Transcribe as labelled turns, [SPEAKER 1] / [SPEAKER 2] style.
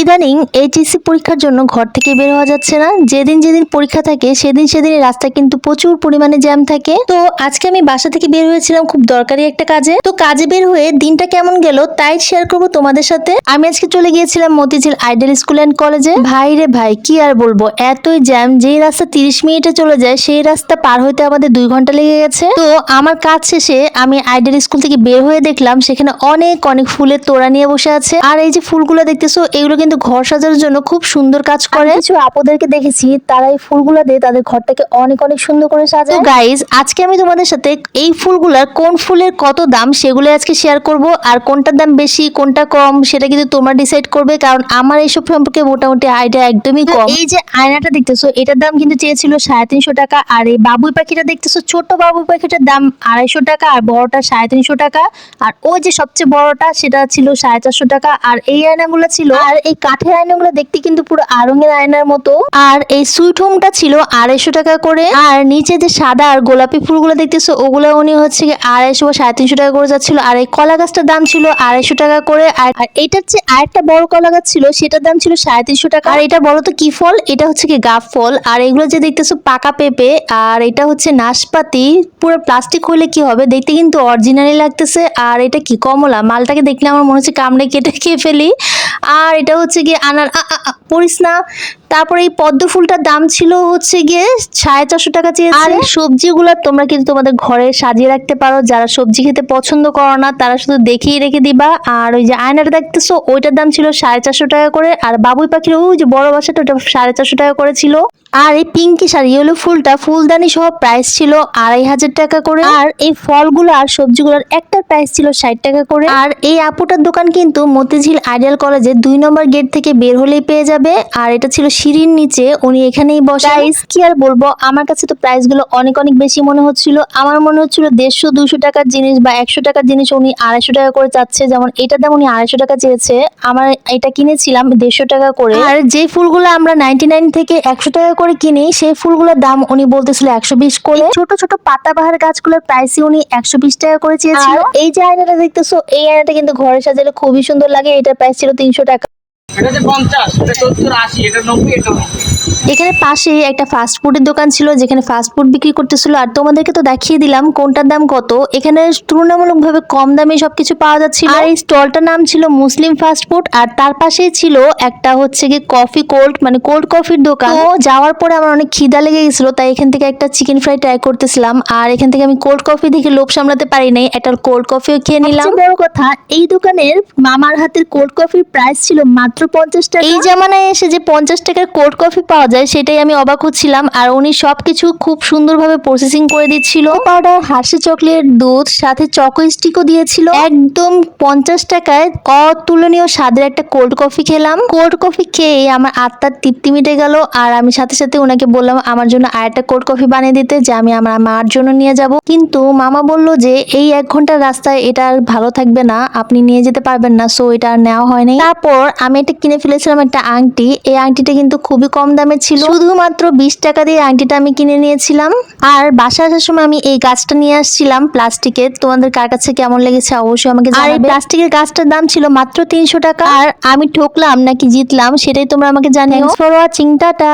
[SPEAKER 1] ইদানিং এইচএসসি পরীক্ষার জন্য ঘর থেকে বের হওয়া যাচ্ছে না। যেদিন যেদিন পরীক্ষা থাকে সেদিন রাস্তায় কিন্তু প্রচুর পরিমাণে জ্যাম থাকে। তো আজকে আমি বাসা থেকে বের হয়েছিলাম খুব দরকারি একটা কাজে। তো কাজে বের হয়ে দিনটা কেমন গেল তাই শেয়ার করবো তোমাদের সাথে। আমি আজকে চলে গিয়েছিলাম মতিঝিল আইডিয়াল স্কুল অ্যান্ড কলেজে। ভাই রে ভাই, কি আর বলবো, এতই জ্যাম। যেই রাস্তা 30 মিনিটে চলে যায় সেই রাস্তা পার হইতে আমাদের 2 ঘন্টা লেগে গেছে। তো আমার কাজ শেষে আমি আইডিয়াল স্কুল থেকে বের হয়ে দেখলাম সেখানে অনেক অনেক ফুলের তোড়া নিয়ে বসে আছে। আর এই যে ফুলগুলো দেখতেছো এগুলো কিন্তু ঘর সাজানোর জন্য খুব সুন্দর কাজ করে। কিছু আপুদেরকে দেখেছি তারা এই ফুলগুলো দিয়ে তাদের ঘরটাকে অনেক অনেক সুন্দর করে সাজায়। তো গাইজ, আজকে আমি তোমাদের সাথে এই ফুলগুলার কোন ফুলের কত দাম সেগুলো আজকে শেয়ার করব। আর কোনটার দাম বেশি কোনটা কম সেটা কিন্তু তোমরা ডিসাইড করবে, কারণ আমার এইসব সম্পর্কে মোটামুটি আইডিয়া একদমই কম। এই যে আয়নাটা দেখতেছো এটার দাম কিন্তু চেয়েছিল 350 টাকা। আর এই বাবুই পাখিটা দেখতেছো, ছোট বাবুই পাখিটার দাম 250 টাকা, আর বড়টা 350 টাকা। আর ওই যে সবচেয়ে বড়টা সেটা ছিল 450 টাকা। আর এই আয়নাগুলো ছিল, আর এই কাঠের আয়নাগুলো দেখতে কিন্তু পুরো আড়ঙের আয়নার মতো। আর এই সুইট হোমটা ছিল 250 টাকা করে। আর নিচে যে সাদা আর গোলাপি ফুলগুলো দেখতেছো ওগুলো উনি হচ্ছে 250 বা 350 টাকা করে যাচ্ছিল। আর এই কলা গাছটার দাম ছিল 250 টাকা করে। আর এটার যে আরেকটা বড় কলা গাছ ছিল সেটার দাম ছিল 350 টাকা। আর এটা বলো তো কি ফল? এটা হচ্ছে কি গাব ফল। আর এগুলো যে দেখতেছো পাকা পেঁপে। আর এটা হচ্ছে নাশপাতি। পুরো প্লাস্টিক হলে কি হবে, দেখতে কিন্তু অরিজিনালি লাগতেছে। আর এটা কি কমলা, মালটাকে দেখলে আমার মনে হচ্ছে কামড়ে কেটে খেয়ে ফেলি। আর এটা হচ্ছে গিয়ে আনার পড়িস না। তারপরে এই পদ্ম ফুলটার দাম ছিল হচ্ছে গিয়ে 450 টাকা চেয়েছে। আর সবজিগুলো তোমরা কিন্তু তোমাদের ঘরে সাজিয়ে রাখতে পারো। যারা সবজি খেতে পছন্দ করো না তারা শুধু দেখেই রেখে দিবা। আর ওই যে আয়নাটা দেখতেছো ওইটার দাম ছিল 450 টাকা করে। আর বাবুই পাখির ওই যে বড় বাসাটা ওটা 450 টাকা করে ছিল। আর এই পিঙ্কি শাড়ি ইয়েলো ফুলটা ফুলদানি সহ প্রাইস ছিল 2500 টাকা করে। আর এই ফলগুলো আর সবজিগুলোর একটার প্রাইস ছিল 60 টাকা করে। আর এই আপুটার দোকান কিন্তু মতিঝিল আইডিয়াল কলেজে 2 নম্বর গেট থেকে বের হলেই পেয়ে যাবে। আর এটা ছিল সিঁড়ির নিচে, উনি এখানেই বসে। প্রাইস কি আর বলবো, আমার কাছে তো প্রাইস গুলো অনেক অনেক বেশি মনে হচ্ছিল। আমার মনে হচ্ছিল 150-200 টাকার জিনিস বা 100 টাকার জিনিস উনি 250 টাকা করে চাচ্ছে। যেমন এটার দাম উনি 250 টাকা চেয়েছে, আমার এটা কিনেছিলাম 150 টাকা করে। আর যে ফুলগুলো আমরা 99 থেকে 100 টাকা করে কিনি সেই ফুলগুলোর দাম উনি বলতেছিল 120 করে। ছোট ছোট পাতাবাহার গাছগুলোর প্রাইসই উনি 120 টাকা করে চেয়েছিল। এই যে আয়নাটা দেখতেছো এই আয়নাটা কিন্তু ঘরে সাজালে খুবই সুন্দর লাগে। এটার প্রাইস ছিল 300 টাকা।
[SPEAKER 2] এটা যে 50, এটা 70, 80, এটা 90, এটা 90।
[SPEAKER 1] এখানে পাশে একটা ফাস্ট ফুডের দোকান ছিল যেখানে ফাস্ট ফুড বিক্রি করতেছিল। আর তোমাদেরকে তো দেখিয়ে দিলাম কোনটার দাম কত। এখানে তুলনামূলকভাবে কম দামে সবকিছু পাওয়া যাচ্ছিল। আর এই স্টলটার নাম ছিল মুসলিম ফাস্ট ফুড। আর তার পাশেই ছিল একটা হচ্ছে কি কফি কোল্ড, মানে কোল্ড কফির দোকান। তো যাওয়ার পরে আমার অনেক খিদা লেগে গেছিল, তাই এখান থেকে একটা চিকেন ফ্রাই ট্রাই করতেছিলাম। আর এখান থেকে আমি কোল্ড কফি দেখে লোভ সামলাতে পারি নাই, একটা কোল্ড কফিও খেয়ে নিলাম। বড় কথা, এই দোকানের মামার হাতের কোল্ড কফির প্রাইস ছিল মাত্র 50 টাকা। এই জামানায় এসে যে 50 টাকার কোল্ড কফি পাওয়া যায় সেটাই আমি অবাক হচ্ছিলাম। আর উনি সবকিছু খুব সুন্দরভাবে প্রসেসিং করে দিচ্ছিল। পাউডার, হার্শি চকলেট, দুধ, সাথে চকো স্টিকও দিয়েছিল। একদম 50 টাকায় অতুলনীয় স্বাদের একটা কোল্ড কফি খেলাম। কোল্ড কফি খেয়ে আমার আত্মার তৃপ্তি মিটে গেল। আর আমি সাথে সাথে ওনাকে বললাম আমার জন্য আরেকটা কোল্ড কফি বানিয়ে দিতে, যে আমি আমার মার জন্য নিয়ে যাব। কিন্তু মামা বলল যে এই 1 ঘন্টার রাস্তায় এটা আর ভালো থাকবে না, আপনি নিয়ে যেতে পারবেন না। সো এটা আর নেওয়া হয়নি। তারপর আমি এটা কিনে ফেলেছিলাম একটা আংটি। এই আংটিটা কিন্তু খুবই কম দামে ছিল, শুধুমাত্র 20 টাকা দিয়ে আংটিটা আমি কিনে নিয়েছিলাম। আর বাসা আসার সময় আমি এই গাছটা নিয়ে আসছিলাম প্লাস্টিকের। তোমাদের কার কাছে কেমন লেগেছে অবশ্যই আমাকে জানাবে। আর এই প্লাস্টিকের গাছটার দাম ছিল মাত্র 300 টাকা। আর আমি ঠকলাম নাকি জিতলাম সেটাই তোমরা আমাকে জানিও। Thanks for watching, tata.